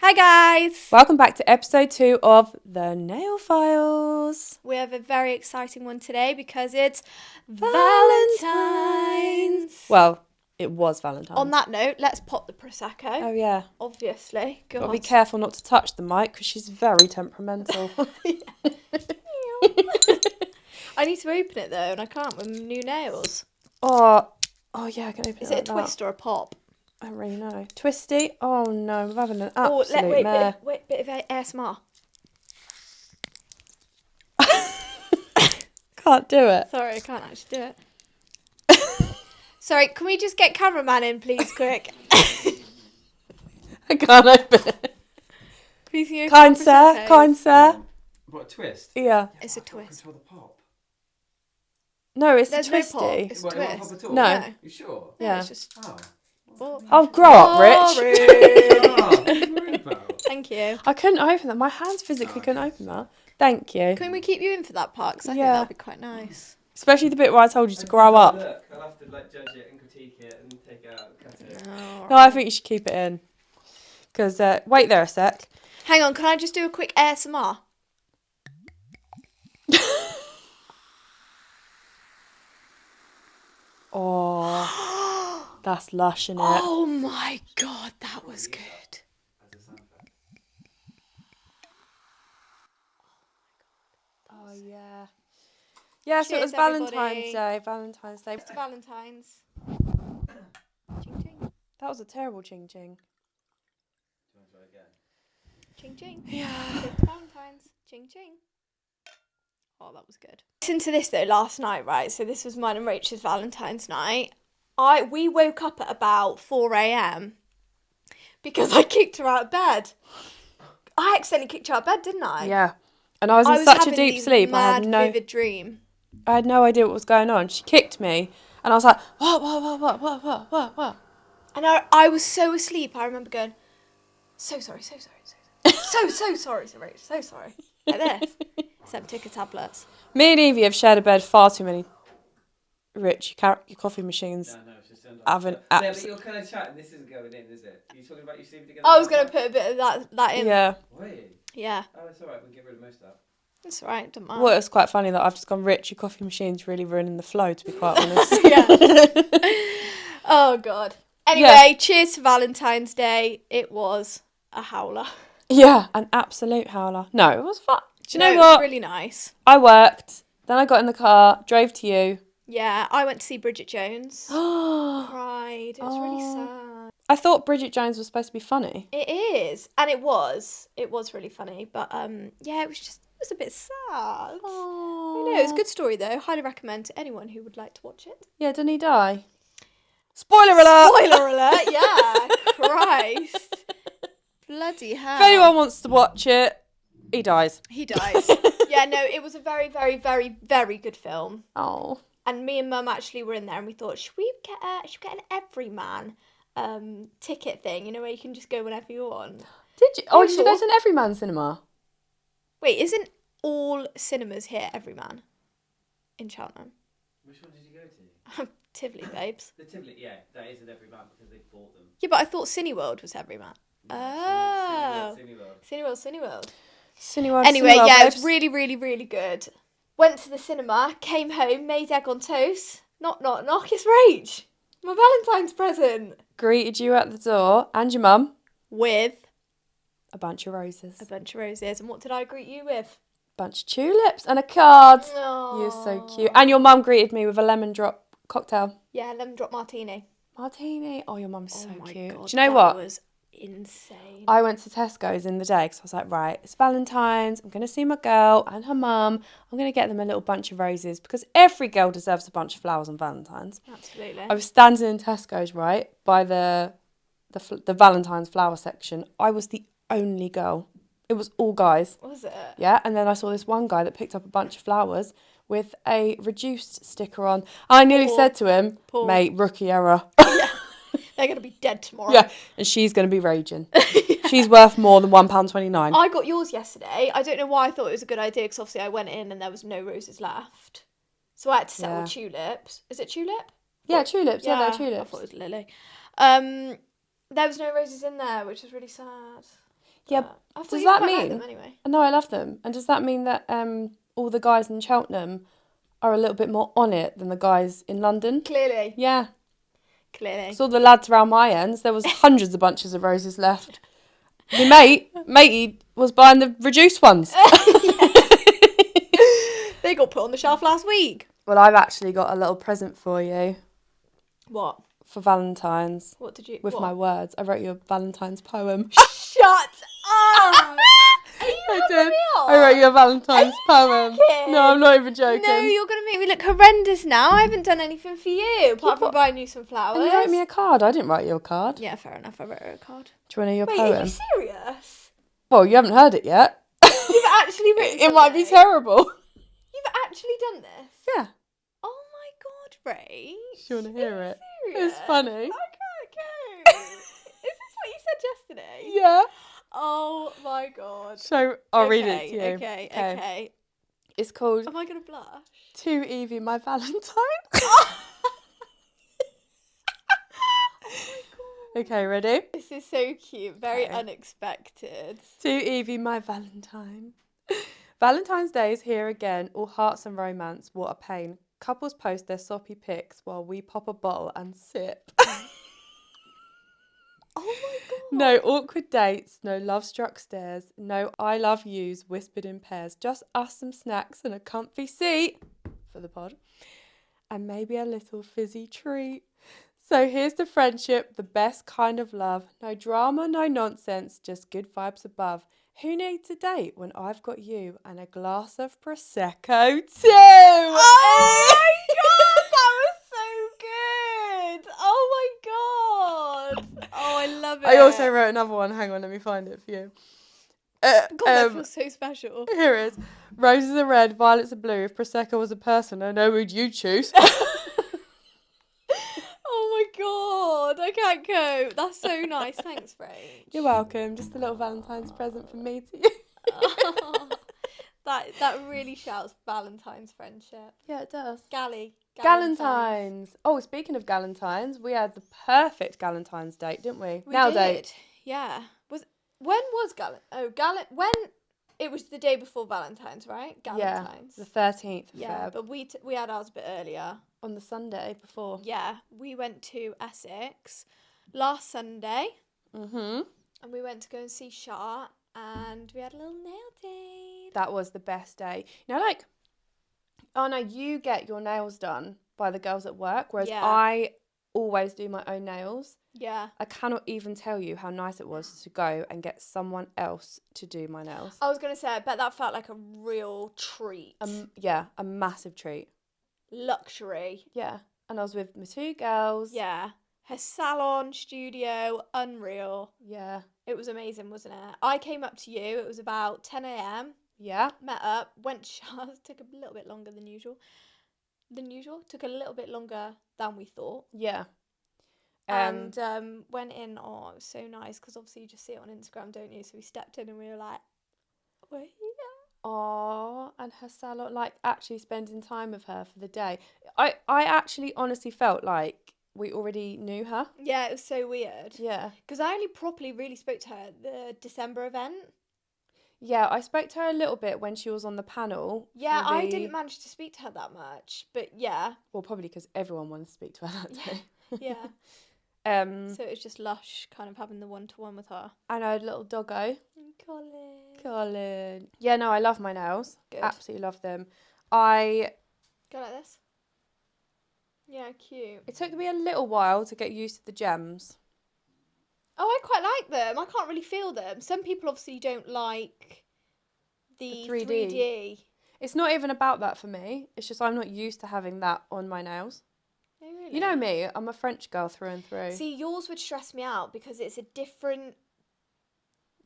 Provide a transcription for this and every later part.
Hi guys! Welcome back to episode 2 of The Nail Files. We have a very exciting one today because it's Valentine's. Well, it was Valentine's. On that note, let's pop the Prosecco. Oh yeah. Obviously. God. Gotta be careful not to touch the mic because she's very temperamental. I need to open it though and I can't with new nails. Oh yeah, I can open it. Is it a twist or a pop? I don't really know. Twisty? Oh no, we're having an absolute mare. Wait, bit of ASMR. Can't do it. Sorry, I can't actually do it. Sorry, can we just get cameraman in, please, quick? I can't open it. Please, you Kind sir. What, a twist? Yeah. It's a twist. Control the pop. No, it's There's a no twisty. pop. It's a What, it won't twist. pop at all? No. You sure? Yeah. It's just... Oh, grow up, Rich. Thank you. I couldn't open that. My hands physically couldn't open that. Thank you. Can we keep you in for that part? Because I think Yeah. that'd be quite nice. Especially the bit where I told you to grow up. Look, I'll have to judge it and critique it and take it out and cut it. Oh, No, I think you should keep it in. Because, wait there a sec. hang on, can I just do a quick ASMR? Oh, that's lush, innit? Oh my god, that was good. As a sound effect. Oh, yeah. Yeah, so it was Cheers, everybody. Valentine's Day. Valentine's Day. It's Valentine's. Ching ching. That was a terrible ching ching. Do you want to try again? Ching ching. Yeah. It's Valentine's. Ching ching. Oh, that was good. Listen to this though, last night, right? So this was mine and Rachel's Valentine's night. We woke up at about 4 a.m. because I kicked her out of bed. I accidentally kicked her out of bed, didn't I? Yeah. And I was in such a deep sleep. Mad, vivid dream. I had no idea what was going on. She kicked me, and I was like, what? And I was so asleep. I remember going, so sorry. So sorry, Rach. So sorry. Like this. Except ticker tablets. Me and Evie have shared a bed far too many. Rich, your coffee machines. No, it's just Haven't yeah, but you're kind of chatting. This isn't going in, is it? Are you talking about you sleeping together? I was going to put a bit of that in. Yeah. Wait. Yeah. Oh, it's alright. We can get rid of most of that. That's all right. Don't mind. Well, it's quite funny that I've just gone, Rich, your coffee machine's really ruining the flow, to be quite honest. Yeah. Oh, God. Anyway, cheers to Valentine's Day. It was a howler. Yeah, an absolute howler. No, it was fun. Do you know It what? was really nice. I worked, then I got in the car, drove to you. Yeah, I went to see Bridget Jones. Cried. It was really sad. I thought Bridget Jones was supposed to be funny. It is, and it was. It was really funny, but yeah, it was a bit sad. I know, it's a good story though. Highly recommend to anyone who would like to watch it. Yeah, didn't he die? Spoiler alert! Spoiler alert! Yeah, Christ, bloody hell! If anyone wants to watch it, he dies. He dies. Yeah, no, it was a very, very, very, very good film. Oh. And me and Mum actually were in there, and we thought, should we get an Everyman ticket thing? You know, where you can just go whenever you want. Did you? Oh, Yeah, did you go to an Everyman cinema? Wait, isn't all cinemas here Everyman in Cheltenham? Which one did you go to? Tivoli, babes. The Tivoli, yeah, that is an Everyman because they bought them. Yeah, but I thought Cineworld was Everyman. Oh. Cineworld. Cineworld. Anyway, Cineworld, yeah, it was babes. really, really, really good. Went to the cinema, came home, made egg on toast. Knock, knock, knock. It's Rach. My Valentine's present. Greeted you at the door and your mum. With A bunch of roses. a bunch of roses. And what did I greet you with? Bunch of tulips and a card. Aww. You're so cute. And your mum greeted me with a lemon drop cocktail. Yeah, lemon drop martini. Martini. Oh, your mum's so my cute. God, Do you know that what? was insane. I went to Tesco's in the day because I was like, right, it's Valentine's. I'm going to see my girl and her mum. I'm going to get them a little bunch of roses because every girl deserves a bunch of flowers on Valentine's. Absolutely. I was standing in Tesco's, right, by the Valentine's flower section. I was the only girl. It was all guys. Was it? Yeah, and then I saw this one guy that picked up a bunch of flowers with a reduced sticker on. I nearly said to him, mate, rookie error. Yeah. They're going to be dead tomorrow. Yeah, and she's going to be raging. She's worth more than £1.29. I got yours yesterday. I don't know why I thought it was a good idea because obviously I went in and there was no roses left. So I had to settle with tulips. Is it tulip? Yeah, tulips. Yeah, they're tulips. I thought it was lily. There was no roses in there, which was really sad. Yeah, but I thought does you that quite like mean- them anyway. No, I love them. And does that mean that all the guys in Cheltenham are a little bit more on it than the guys in London? Clearly. Yeah. Clearly. Saw the lads around my ends. There was hundreds of bunches of roses left. My matey was buying the reduced ones. They got put on the shelf last week. Well, I've actually got a little present for you What? for Valentine's What did you... with what? my words. I wrote you a Valentine's poem. Shut up! Are you I having did. me on? I wrote you a Valentine's poem. joking? No, I'm not even joking. No, you're going to make me look horrendous now. I haven't done anything for you, apart from buying you some flowers. And you wrote me a card. I didn't write you a card. Yeah, fair enough. I wrote her a card. Do you want to hear your Wait, poem? are you serious? Well, you haven't heard it yet. You've actually written It might be something? terrible. You've actually done this? Yeah. Oh my god, Rach. Do you want to hear it? Serious? It's funny. I can't go. Is this what you said yesterday? Yeah. Oh my god. So I'll read it to you. Okay. It's called Am I going to blush? To Evie, My Valentine. Okay, ready? This is so cute. Very Okay. unexpected. To Evie, my Valentine. Valentine's Day is here again. All hearts and romance. What a pain. Couples post their soppy pics while we pop a bottle and sip. Oh my god. No awkward dates, no love-struck stares, no I love yous whispered in pairs. Just us, some snacks and a comfy seat for the pod. And maybe a little fizzy treat. So here's to friendship, the best kind of love. No drama, no nonsense, just good vibes above. Who needs a date when I've got you and a glass of Prosecco too? Oh my god, that was so good. Oh my god. Oh, I love it. I also wrote another one. Hang on, let me find it for you. God, that feels so special. Here it is. Roses are red, violets are blue. If Prosecco was a person, I know who'd you choose. Oh my god, I can't cope. That's so nice. Thanks, Rach. You're welcome. Just a little Valentine's present from me to you. Oh, that really shouts Valentine's friendship. Yeah, it does. Galentines. Oh, speaking of galentines, we had the perfect galentine's date, didn't we? We Now did. date. Yeah. When was when it was the day before Valentine's, right? Galentine's. Yeah, the 13th of Yeah, Feb. but we had ours a bit earlier. On the Sunday before. Yeah, we went to Essex last Sunday. Mm-hmm. And we went to go and see Shah, and we had a little nail date. That was the best day. You know, like, oh no, you get your nails done by the girls at work, whereas Yeah. I always do my own nails. Yeah. I cannot even tell you how nice it was to go and get someone else to do my nails. I was going to say, I bet that felt like a real treat. Yeah, a massive treat. Luxury. Yeah, and I was with my two girls. Yeah. Her salon, studio, unreal. Yeah. It was amazing, wasn't it? I came up to you. It was about 10 a.m. Yeah. Met up, went to Shah's. Took a little bit longer than usual. Took a little bit longer than we thought. Yeah. And went in. Oh, it was so nice because obviously you just see it on Instagram, don't you? So we stepped in and we were like, we're here. Aw, and her salon, like actually spending time with her for the day. I actually honestly felt like we already knew her. Yeah, it was so weird. Yeah. Because I only properly really spoke to her at the December event. Yeah, I spoke to her a little bit when she was on the panel. Yeah, for I didn't manage to speak to her that much. But yeah. Well, probably because everyone wanted to speak to her that day. Yeah. So it was just lush kind of having the one-to-one with her. and I had a little doggo. Colin. Yeah, no, I love my nails. Good. Absolutely love them. Go like this. Yeah, cute. It took me a little while to get used to the gems. Oh, I quite like them. I can't really feel them. Some people obviously don't like the 3D. It's not even about that for me. It's just I'm not used to having that on my nails. Oh, really? You know me, I'm a French girl through and through. See, yours would stress me out because it's a different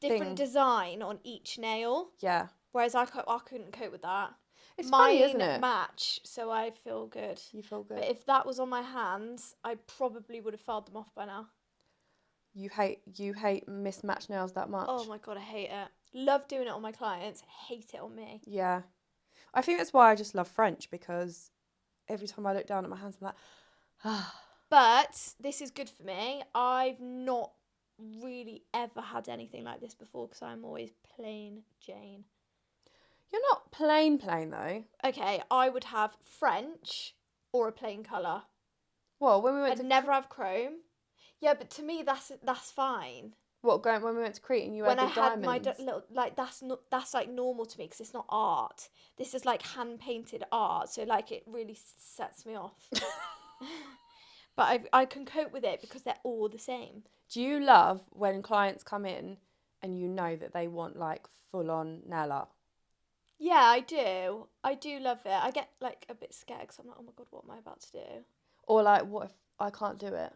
Thing. design on each nail. Yeah. Whereas I couldn't cope with that. It's Mine funny, isn't it? match, so I feel good. You feel good. But if that was on my hands, I probably would have filed them off by now. You hate mismatched nails that much. Oh my god, I hate it. Love doing it on my clients, hate it on me. Yeah. I think that's why I just love French, because every time I look down at my hands, I'm like, ah. But this is good for me. I've not really ever had anything like this before because I'm always plain Jane. You're not plain though. Okay, I would have French or a plain colour. Well, when we went I'd to never have chrome. Yeah, but to me that's fine. when we went to Crete and you When had I the had my diamonds. little, like, that's like normal to me because it's not art. This is like hand painted art, so like it really sets me off. But I can cope with it because they're all the same. Do you love when clients come in and you know that they want like full on nail art? Yeah, I do. I do love it. I get like a bit scared because I'm like, oh my god, what am I about to do? Or like, what if I can't do it?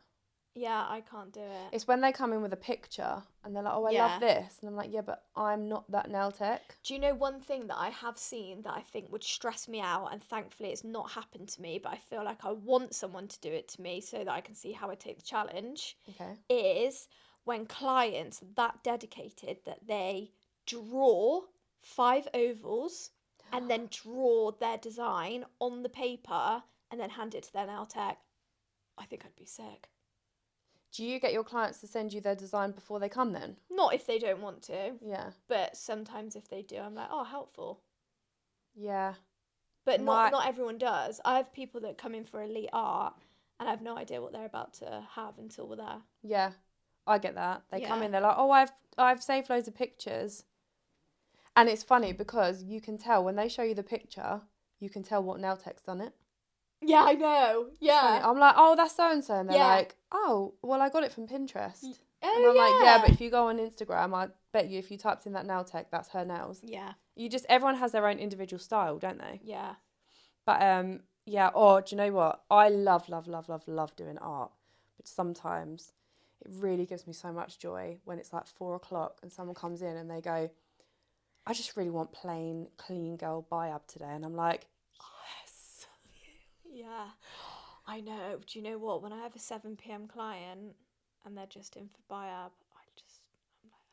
Yeah, I can't do it. It's when they come in with a picture and they're like, oh, I Yeah. love this. And I'm like, yeah, but I'm not that nail tech. Do you know one thing that I have seen that I think would stress me out, and thankfully it's not happened to me, but I feel like I want someone to do it to me so that I can see how I take the challenge, Okay. is when clients are that dedicated that they draw 5 ovals and then draw their design on the paper and then hand it to their nail tech. I think I'd be sick. Do you get your clients to send you their design before they come then? Not if they don't want to, Yeah. but sometimes if they do, I'm like, oh, helpful. Yeah. But not everyone does. I have people that come in for elite art and I have no idea what they're about to have until we're there. Yeah. I get that. They come Yeah. in, they're like, oh, I've saved loads of pictures. And it's funny because you can tell when they show you the picture, you can tell what nail tech's done it. Yeah, I know. Yeah. Funny. I'm like, oh, that's so and so, and they're Yeah. like, oh, well, I got it from Pinterest. Oh, And I'm like, yeah, yeah, but if you go on Instagram, I bet you if you typed in that nail tech, that's her nails. Yeah. Everyone has their own individual style, don't they? Yeah. But yeah. Oh, do you know what? I love doing art, but sometimes it really gives me so much joy when it's like 4:00 and someone comes in and they go, I just really want plain, clean girl biab today, and I'm like, yes. Yeah. I know. Do you know what? When I have a 7 p.m. client and they're just in for biab, I'm like,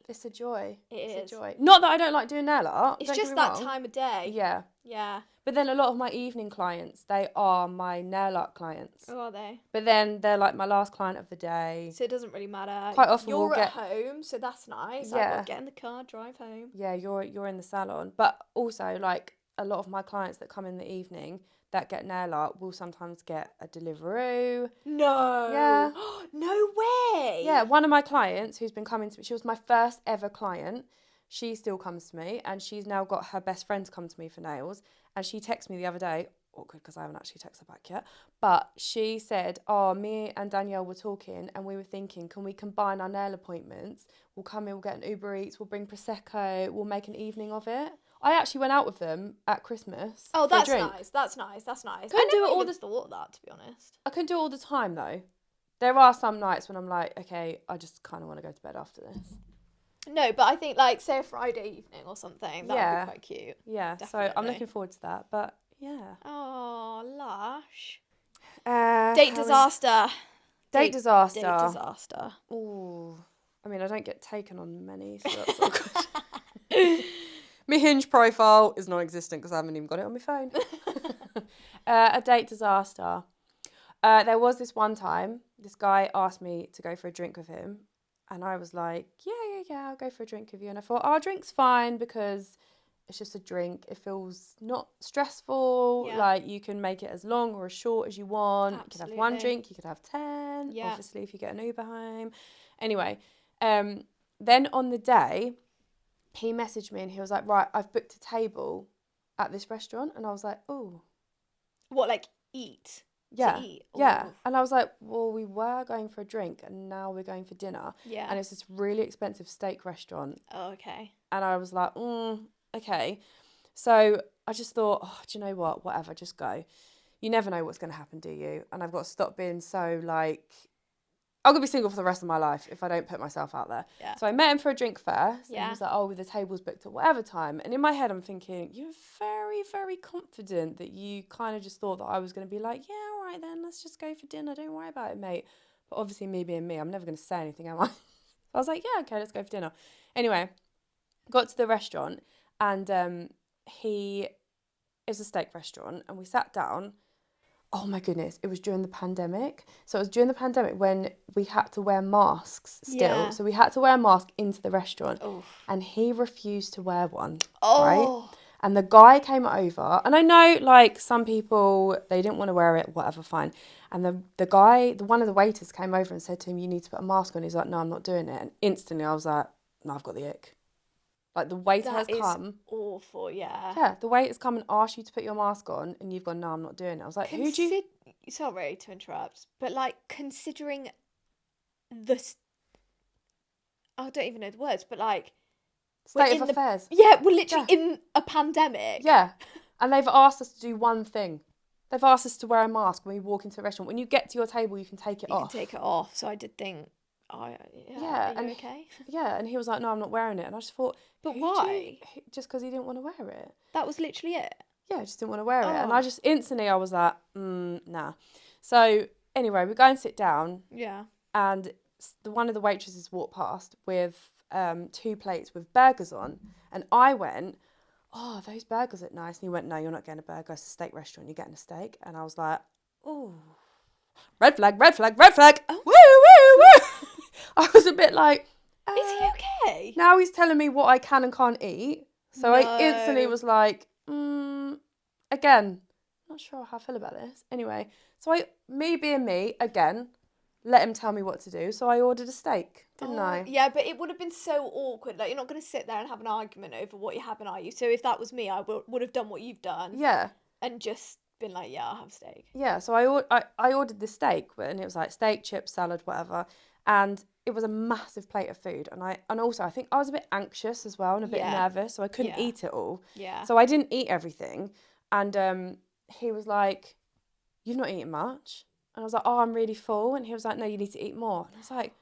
It's a joy. It's a joy. Not that I don't like doing nail art. it's don't just get me that wrong. time of day. Yeah. Yeah. But then a lot of my evening clients, they are my nail art clients. Oh, are they? But then they're like my last client of the day. So it doesn't really matter. Quite often you're we'll at get home, so that's nice. Yeah. I've got to get in the car, drive home. Yeah, you're in the salon. But also like a lot of my clients that come in the evening that get nail art will sometimes get a Deliveroo. No. Yeah. No way. Yeah, one of my clients who's been coming to me, she was my first ever client. She still comes to me and she's now got her best friend to come to me for nails. And she texted me the other day, awkward because I haven't actually texted her back yet, but she said, oh, me and Danielle were talking and we were thinking, can we combine our nail appointments? We'll come in, we'll get an Uber Eats, we'll bring Prosecco, we'll make an evening of it. I actually went out with them at Christmas. Oh, for a that's drink. nice. That's nice. That's nice. Couldn't I do never it all even the- thought of that, to be honest. I couldn't do it all the time though. There are some nights when I'm like, okay, I just kind of want to go to bed after this. No, but I think like say a Friday evening or something. That would Yeah. be quite cute. Yeah, so Definitely. I'm looking forward to that. But yeah. Oh, lush. Date disaster. Date disaster. Date disaster. Ooh. I mean, I don't get taken on many, so that's all good. My Hinge profile is non-existent because I haven't even got it on my phone. A date disaster. There was this one time, this guy asked me to go for a drink with him. And I was like, yeah, I'll go for a drink with you. And I thought, drink's fine because it's just a drink. It feels not stressful. Yeah. Like, you can make it as long or as short as you want. You could have one Absolutely. drink, you could have 10. Yeah. Obviously, if you get an Uber home. Anyway, then on the day, he messaged me and he was like, right, I've booked a table at this restaurant. And I was like, oh. What, like eat? Yeah. To eat? Yeah. Ooh. And I was like, well, we were going for a drink and now we're going for dinner. Yeah. And it's this really expensive steak restaurant. Oh, okay. And I was like, okay. So I just thought, do you know what? Whatever, just go. You never know what's going to happen, do you? And I've got to stop being so like, I'm going to be single for the rest of my life if I don't put myself out there. Yeah. So I met him for a drink first. And Yeah. he was like, the table's booked at whatever time. And in my head, I'm thinking, you're very, very confident that you kind of just thought that I was going to be like, yeah, all right then, let's just go for dinner. Don't worry about it, mate. But obviously me being me, I'm never going to say anything, am I? So I was like, yeah, okay, let's go for dinner. Anyway, got to the restaurant and it was a steak restaurant and we sat down. Oh my goodness, it was during the pandemic. So it was during the pandemic when we had to wear masks still. Yeah. So we had to wear a mask into the restaurant. Oof. And he refused to wear one, right? Oh. And the guy came over, and I know, like, some people, they didn't want to wear it, whatever, fine. And the guy, one of the waiters came over and said to him, you need to put a mask on. He's like, no, I'm not doing it. And instantly I was like, no, I've got the ick. Like, the waiter has That is come. awful, yeah. Yeah, the waiter's come and asked you to put your mask on, and you've gone, no, I'm not doing it. I was like, who do you... Sorry to interrupt, but like considering the... I don't even know the words, but like... State of affairs. Yeah, we're literally in a pandemic. Yeah. And they've asked us to do one thing. They've asked us to wear a mask when we walk into a restaurant. When you get to your table, you can take it off. You can take it off. So I did think, are you okay? Yeah, and he was like, no, I'm not wearing it. And I just thought... But why? Just because he didn't want to wear it. That was literally it. Yeah, I just didn't want to wear it. And Oh. I just instantly, I was like, nah. So anyway, we go and sit down. Yeah. And one of the waitresses walked past with 2 plates with burgers on. And I went, oh, those burgers look nice. And he went, no, you're not getting a burger. It's a steak restaurant. You're getting a steak. And I was like, oh, red flag, red flag, red flag. Oh. Woo, woo, woo. I was a bit like... Is he okay? Now he's telling me what I can and can't eat. So No. I instantly was like, again, not sure how I feel about this. Anyway, so me being me, again, let him tell me what to do. So I ordered a steak, didn't I? Yeah, but it would have been so awkward. Like, you're not going to sit there and have an argument over what you're having, are you? So if that was me, I would have done what you've done. Yeah. And just been like, yeah, I'll have steak. Yeah, so I ordered the steak, and it was like steak, chips, salad, whatever. And it was a massive plate of food. And also, I think I was a bit anxious as well and a bit nervous, so I couldn't eat it all. Yeah. So I didn't eat everything. And he was like, you've not eaten much. And I was like, oh, I'm really full. And he was like, no, you need to eat more. And I was like,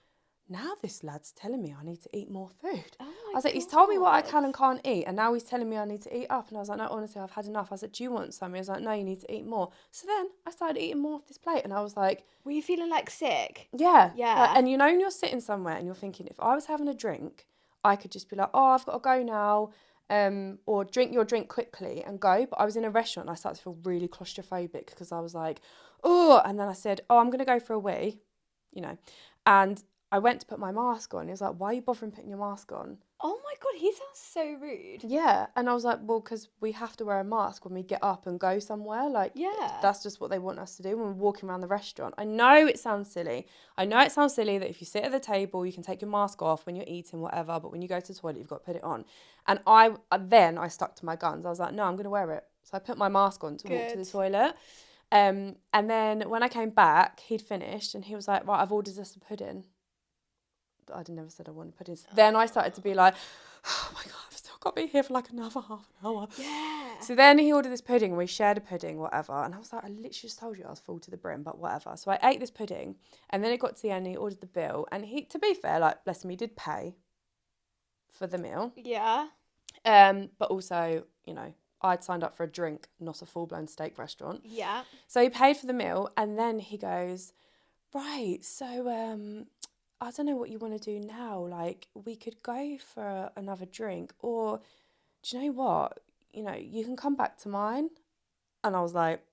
now this lad's telling me I need to eat more food. Oh I was like, he's told me what I can and can't eat. And now he's telling me I need to eat up. And I was like, no, honestly, I've had enough. I was like, do you want some? He was like, no, you need to eat more. So then I started eating more of this plate. And I was like... Were you feeling like sick? Yeah. Yeah. Like, and you know, when you're sitting somewhere and you're thinking, if I was having a drink, I could just be like, oh, I've got to go now. Or drink your drink quickly and go. But I was in a restaurant and I started to feel really claustrophobic because I was like, oh. And then I said, oh, I'm going to go for a wee, you know. And I went to put my mask on. He was like, why are you bothering putting your mask on? Oh my God, he sounds so rude. Yeah. And I was like, well, because we have to wear a mask when we get up and go somewhere. Like, that's just what they want us to do when we're walking around the restaurant. I know it sounds silly. I know it sounds silly that if you sit at the table, you can take your mask off when you're eating, whatever. But when you go to the toilet, you've got to put it on. And I stuck to my guns. I was like, no, I'm going to wear it. So I put my mask on to walk to the toilet. And then when I came back, he'd finished and he was like, right, I've ordered us a pudding. I'd never said I wanted pudding. So then I started to be like, oh my God, I've still got to be here for like another half an hour. Yeah. So then he ordered this pudding, we shared a pudding, whatever. And I was like, I literally just told you I was full to the brim, but whatever. So I ate this pudding and then it got to the end and he ordered the bill. And he, to be fair, like, bless him, he did pay for the meal. Yeah. But also, you know, I'd signed up for a drink, not a full-blown steak restaurant. Yeah. So he paid for the meal and then he goes, right, so I don't know what you want to do now. Like, we could go for another drink, or do you know what? You know, you can come back to mine. And I was like,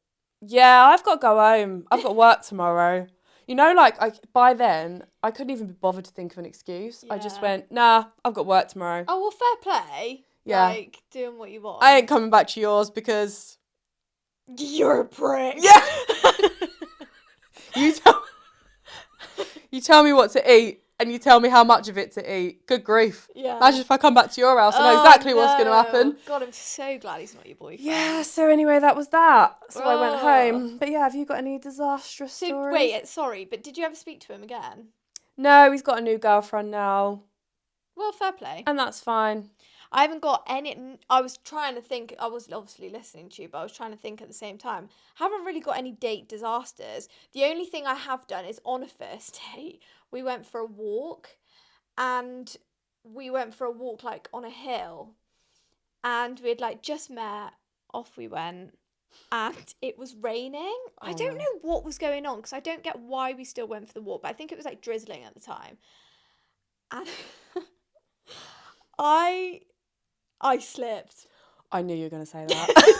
yeah, I've got to go home. I've got work tomorrow. You know, like, by then, I couldn't even be bothered to think of an excuse. Yeah. I just went, nah, I've got work tomorrow. Oh, well, fair play. Yeah. Like, doing what you want. I ain't coming back to yours because... You're a prick. Yeah. You tell me what to eat and you tell me how much of it to eat. Good grief. Yeah. Imagine if I come back to your house and know exactly what's going to happen. God, I'm so glad he's not your boyfriend. Yeah, so anyway, that was that. So I went Oh. home. But yeah, have you got any disastrous So, stories? wait, sorry, but did you ever speak to him again? No, he's got a new girlfriend now. Well, fair play. And that's fine. I haven't got any... I was trying to think... I was obviously listening to you, but I was trying to think at the same time. Haven't really got any date disasters. The only thing I have done is on a first date, we went for a walk. And we went for a walk, like, on a hill. And we had, like, just met. Off we went. And it was raining. I don't know what was going on, because I don't get why we still went for the walk. But I think it was, like, drizzling at the time. And... I slipped. I knew you were going to say that.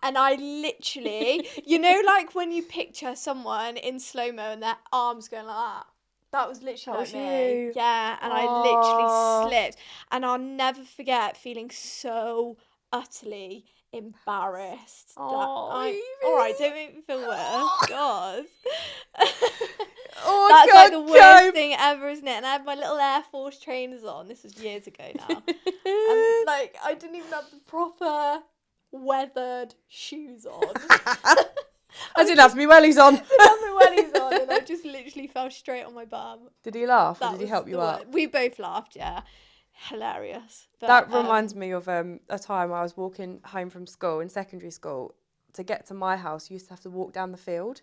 And I literally, you know, like when you picture someone in slow-mo and their arms going like that? That was literally That like was me. you. Yeah, and I Aw. literally slipped. And I'll never forget feeling so utterly embarrassed that Oh, I... Evie. All right, don't make me feel worse. God. Oh, That's like the worst God, thing ever, isn't it? And I had my little Air Force trainers on. This was years ago now. And like, I didn't even have the proper weathered shoes on. I didn't have my wellies on. Didn't have my wellies on, and I just literally fell straight on my bum. Did he laugh or That did he was help you the up? worst. We both laughed, yeah. Hilarious. But, That reminds me of a time I was walking home from school in secondary school. To get to my house, you used to have to walk down the field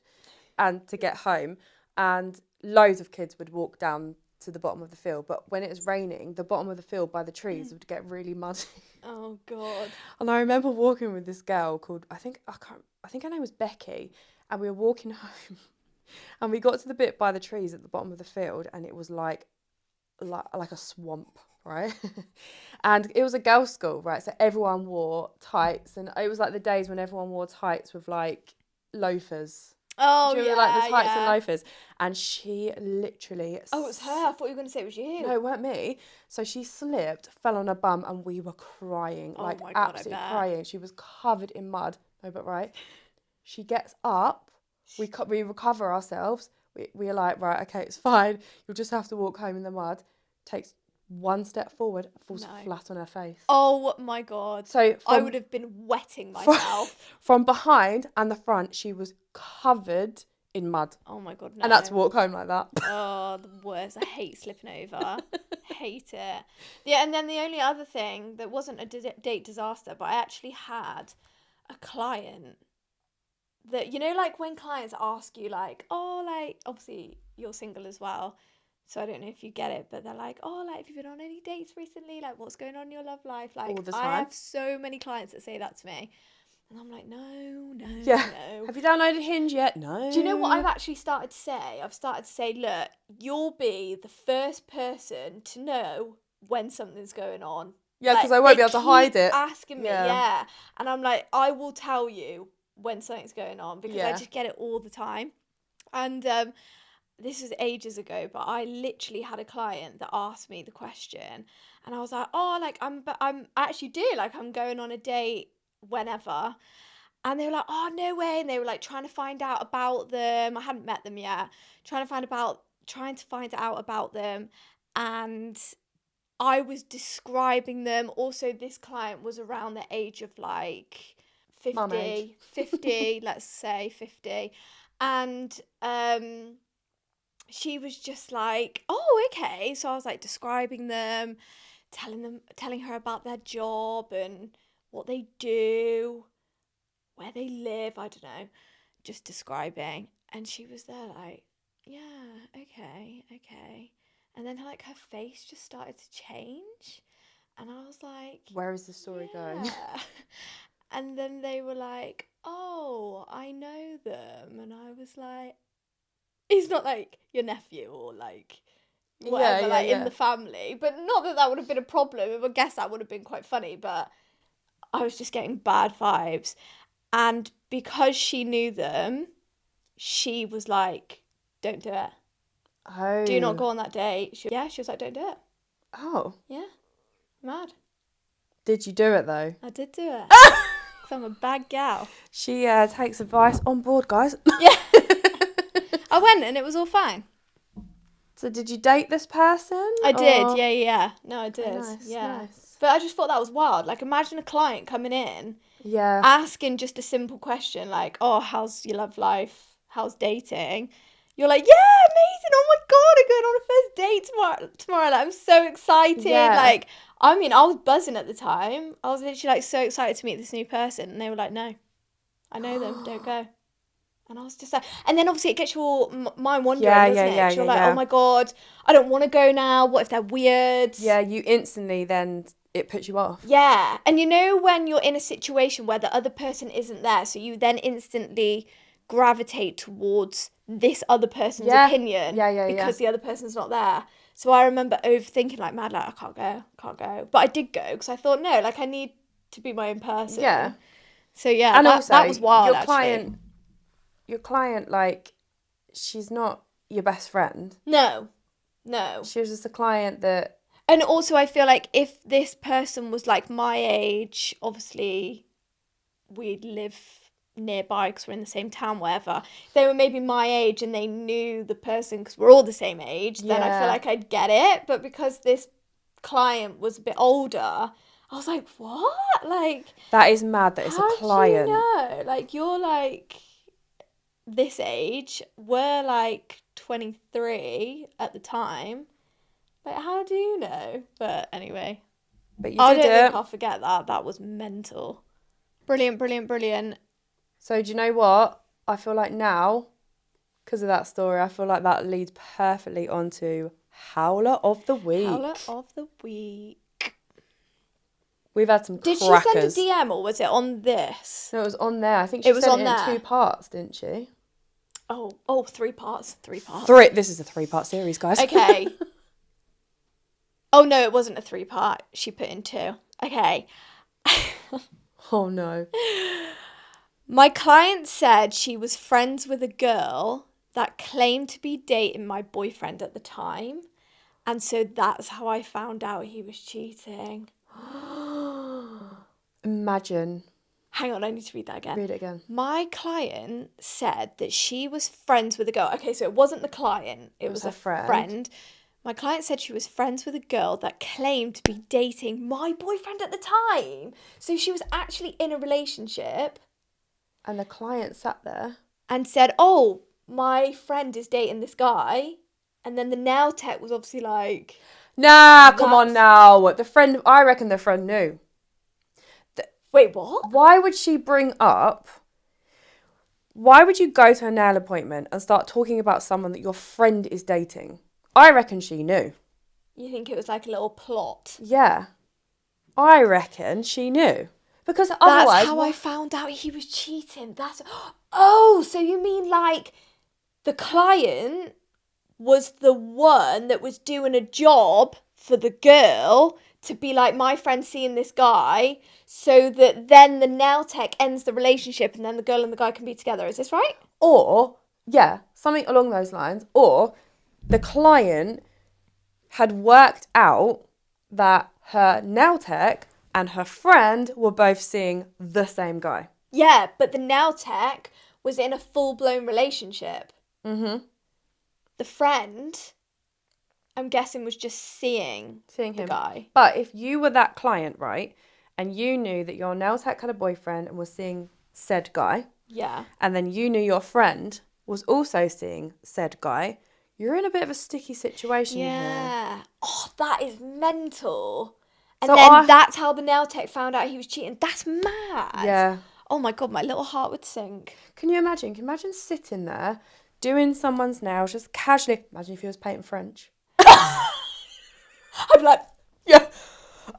and to get home. And loads of kids would walk down to the bottom of the field. But when it was raining, the bottom of the field by the trees would get really muddy. Oh, God. And I remember walking with this girl called, I think her name was Becky. And we were walking home. And we got to the bit by the trees at the bottom of the field. And it was like a swamp, right? And it was a girls' school, right? So everyone wore tights, and it was like the days when everyone wore tights with like loafers. Oh, Do you yeah, remember, like the tights and yeah. loafers? And she literally... Oh, it was her. I thought you were going to say it was you. No, it weren't me. So she slipped, fell on her bum, and we were crying, Oh like my God, I absolutely bet. crying. She was covered in mud. No, but right. She gets up. We recover ourselves. We're like, right, okay, it's fine. You'll just have to walk home in the mud. Takes one step forward, falls flat on her face. Oh, my God. So I would have been wetting myself. From behind and the front, she was covered in mud. Oh, my God, no. And had to walk home like that. Oh, the worst. I hate slipping over. Hate it. Yeah, and then the only other thing that wasn't a date disaster, but I actually had a client that, you know, like when clients ask you, like, oh, like, obviously you're single as well, so I don't know if you get it, but they're like, oh, like, have you been on any dates recently? Like, what's going on in your love life? Like, All the I time. have so many clients that say that to me. And I'm like, no. Have you downloaded Hinge yet? No. Do you know what I've actually started to say? I've started to say, look, you'll be the first person to know when something's going on. Yeah, because I won't be able to hide it. Asking me, yeah. And I'm like, I will tell you when something's going on because I just get it all the time. And this was ages ago, but I literally had a client that asked me the question, and I was like, oh, like I actually do, like I'm going on a date whenever. And they were like, oh, no way. And they were like trying to find out about them. I hadn't met them yet. Trying to find out about them. And I was describing them. Also, this client was around the age of like 50, let's say 50. And she was just like, oh, okay. So I was like describing them, telling her about their job and what they do, where they live, I don't know, just describing. And she was there like, yeah, okay. And then like her face just started to change. And I was like, where is this story going? And then they were like, oh, I know them. And I was like, he's not like your nephew or like whatever, in the family. But not that would have been a problem. I guess that would have been quite funny, but I was just getting bad vibes. And because she knew them, she was like, don't do it. Oh. Do not go on that date. She was like, don't do it. Oh. Yeah. Mad. Did you do it though? I did do it. Because I'm a bad gal. She takes advice on board, guys. Yeah. I went and it was all fine. So did you date this person? I did, yeah. No, I did. Nice, yeah. nice. But I just thought that was wild. Like, imagine a client coming in, asking just a simple question like, oh, how's your love life? How's dating? You're like, yeah, amazing. Oh my God, I'm going on a first date tomorrow. Like, I'm so excited. Yeah. Like, I mean, I was buzzing at the time. I was literally like so excited to meet this new person. And they were like, no, I know them. Don't go. And I was just like, and then obviously it gets your mind wandering, doesn't it? 'Cause you're like, oh my God, I don't want to go now. What if they're weird? Yeah, you instantly then, it puts you off. Yeah. And you know when you're in a situation where the other person isn't there, so you then instantly gravitate towards this other person's opinion because the other person's not there. So I remember overthinking like mad, like I can't go. But I did go because I thought, no, like I need to be my own person. Yeah. So yeah, And that also, was wild. your Actually, client, like, she's not your best friend. no. She was just a client that. And also, I feel like if this person was like my age, obviously we'd live nearby because we're in the same town, whatever. If they were maybe my age and they knew the person because we're all the same age, then I feel Yeah. like I'd get it. But because this client was a bit older, I was like, what? Like, That is mad that it's a how client. do you know? Like, you're like this age, we're like 23 at the time. Like, how do you know? But anyway, But you I did don't it. think I'll forget that. That was mental. Brilliant, brilliant, brilliant. So do you know what? I feel like now, because of that story, I feel like that leads perfectly onto Howler of the Week. Howler of the week. We've had some Did crackers. she send a DM or was it on this? No, it was on there. I think It she was sent on it in there. 2 parts, didn't she? Oh, 3 parts. 3 parts. 3. This is a 3-part series, guys. Okay. Oh no, it wasn't a 3-part. She put in 2. Okay. Oh no. My client said she was friends with a girl that claimed to be dating my boyfriend at the time. And so that's how I found out he was cheating. Imagine. Hang on, I need to read that again. Read it again. My client said that she was friends with a girl. Okay, so it wasn't the client, it was a a friend. friend. My client said she was friends with a girl that claimed to be dating my boyfriend at the time. So she was actually in a relationship And the client sat there. and said, oh, my friend is dating this guy. And then the nail tech was obviously like, Nah, come on That's- now. The friend, I reckon the friend knew. wait, what? Why would she bring up... Why would you go to a nail appointment and start talking about someone that your friend is dating? I reckon she knew. You think it was like a little plot? Yeah. I reckon she knew. Because otherwise... That's how I found out he was cheating. Oh, so you mean like the client was the one that was doing a job for the girl to be like, my friend's seeing this guy, so that then the nail tech ends the relationship and then the girl and the guy can be together. Is this right? Or, yeah, something along those lines. Or the client had worked out that her nail tech and her friend were both seeing the same guy. Yeah, but the nail tech was in a full-blown relationship. Mm-hmm. The friend, I'm guessing, was just seeing Seeing the him. guy. But if you were that client, right, and you knew that your nail tech had a boyfriend and was seeing said guy, Yeah. and then you knew your friend was also seeing said guy, you're in a bit of a sticky situation here. Yeah. Oh, that is mental. And So then that's how the nail tech found out he was cheating. That's mad. Yeah. Oh my God, my little heart would sink. Can you imagine? Can you imagine sitting there doing someone's nails just casually? Imagine if he was painting French. I'd be like, Yeah.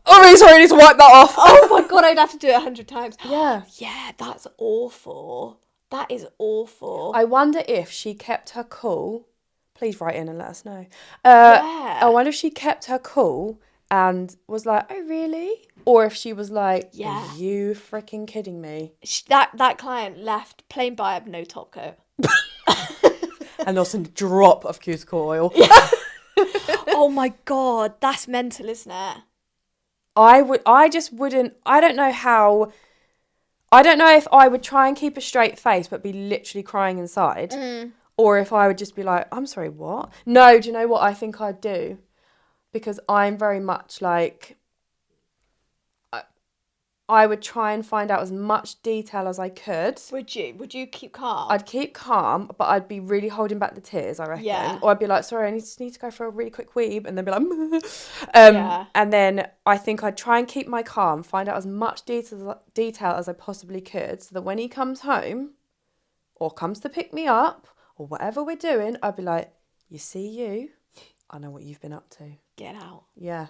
Oh, really sorry, I need to wipe that off. oh my God, I'd have to do it 100 times. Yeah. Yeah, that's awful. That is awful. I wonder if she kept her cool. Please write in and let us know. Yeah. I wonder if she kept her cool and was like, oh, really? Or if she was like, Yeah. are you freaking kidding me? That client left plain vibe, no top coat. And also a drop of cuticle oil. Oh my God, that's mental, isn't it? I don't know if I would try and keep a straight face but be literally crying inside. Or if I would just be like, I'm sorry, what? No, do you know what I think I'd do? Because I'm very much like, I would try and find out as much detail as I could. Would you? Would you keep calm? I'd keep calm, but I'd be really holding back the tears, I reckon. Yeah. Or I'd be like, sorry, I just need to go for a really quick weeb, and then be like, Yeah. And then I think I'd try and keep my calm, find out as much detail as I possibly could, so that when he comes home, or comes to pick me up, or whatever we're doing, I'd be like, you see you? I know what you've been up to. Get out. Yeah.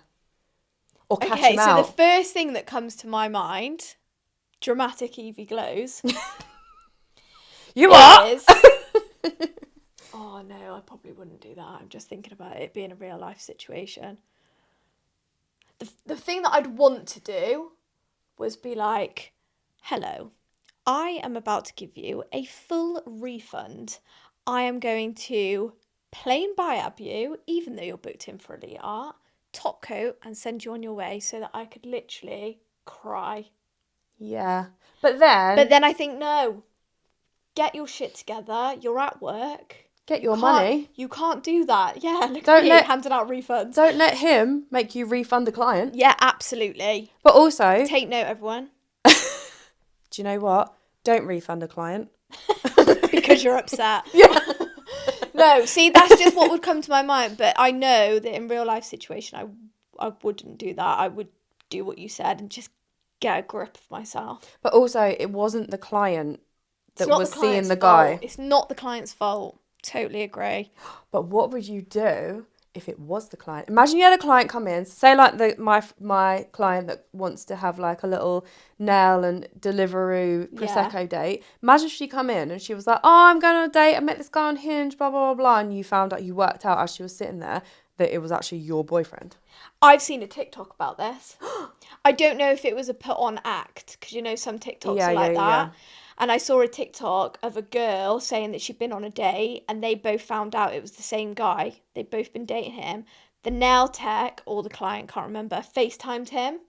Or catch Okay, him so out. the first thing that comes to my mind, dramatic Evie glows. You are? is... Oh no, I probably wouldn't do that. I'm just thinking about it being a real life situation. The thing that I'd want to do was be like, hello, I am about to give you a full refund. I am going to plain buy up you, even though you're booked in for elite art, top coat, and send you on your way so that I could literally cry. Yeah. But then I think, no, get your shit together. You're at work. get your money. You can't do that. Yeah, look Don't at me let- handing out refunds. Don't let him make you refund the client. Yeah, absolutely. But also, Take note, everyone. do you know what? Don't refund a client. Because you're upset. Yeah. No, see, that's just what would come to my mind. But I know that in real life situation, I wouldn't do that. I would do what you said and just get a grip of myself. But also, it wasn't the client that was seeing client's the guy. fault. It's not the client's fault. Totally agree. But what would you do if it was the client? Imagine you had a client come in, say like my client that wants to have like a little nail and Deliveroo Prosecco date. Imagine she come in and she was like, oh, I'm going on a date, I met this guy on Hinge, blah, blah, blah, blah. And you found out, you worked out as she was sitting there that it was actually your boyfriend. I've seen a TikTok about this. I don't know if it was a put on act, because you know some TikToks are like that. Yeah. And I saw a TikTok of a girl saying that she'd been on a date and they both found out it was the same guy. They'd both been dating him. The nail tech, or the client, can't remember, FaceTimed him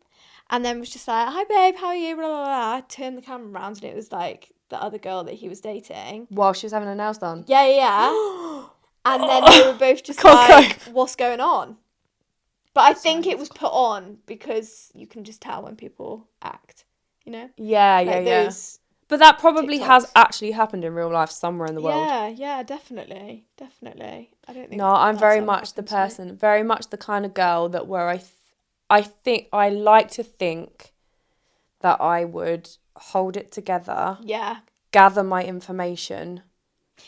and then was just like, hi babe, how are you? Blah, blah, blah. Turned the camera around and it was like the other girl that he was dating. While she was having her nails done? Yeah. And then they were both just like, what's going on? But I think it was put on because you can just tell when people act, you know? Yeah, like yeah. But that probably TikToks. has actually happened in real life somewhere in the world. Yeah, definitely. I don't think. No, I'm that's very ever much the happened to me. person, very much the kind of girl that where I think I like to think that I would hold it together, Yeah. gather my information,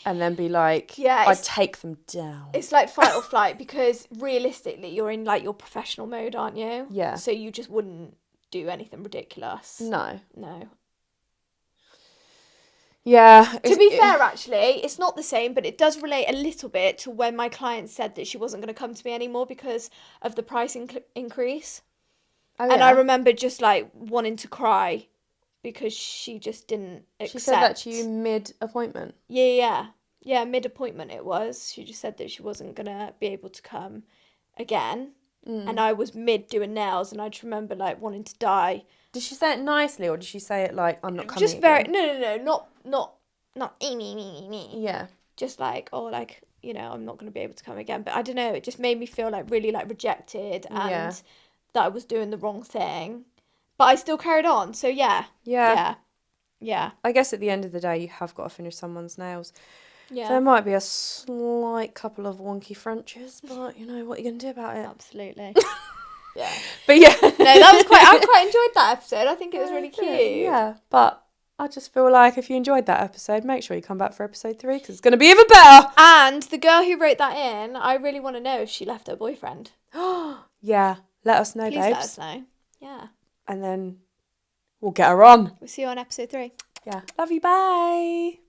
and then be like, Yeah, I'd take them down. It's like fight or flight because realistically, you're in like your professional mode, aren't you? Yeah. So you just wouldn't do anything ridiculous. No. Yeah. To be fair, actually, it's not the same, but it does relate a little bit to when my client said that she wasn't going to come to me anymore because of the price increase. Oh, and yeah. I remember just like wanting to cry because she just didn't accept. She said that to you mid-appointment? Yeah, mid-appointment it was. She just said that she wasn't going to be able to come again. And I was mid doing nails and I just remember like wanting to die. Did she say it nicely or did she say it like, I'm not coming Just very, again? no, not me. Yeah. Just like, oh, like, you know, I'm not going to be able to come again. But I don't know, it just made me feel like really like rejected and that I was doing the wrong thing. But I still carried on. So yeah. I guess at the end of the day, you have got to finish someone's nails. Yeah. There might be a slight couple of wonky Frenches, but you know what you're going to do about it. Absolutely. Yeah. But yeah. No, I quite enjoyed that episode. I think it was really cute. Yeah, but I just feel like if you enjoyed that episode, make sure you come back for episode 3 because it's going to be even better. And the girl who wrote that in, I really want to know if she left her boyfriend. Yeah, let us know, Please babes. let us know. Yeah. And then we'll get her on. We'll see you on episode 3. Yeah. Love you, bye.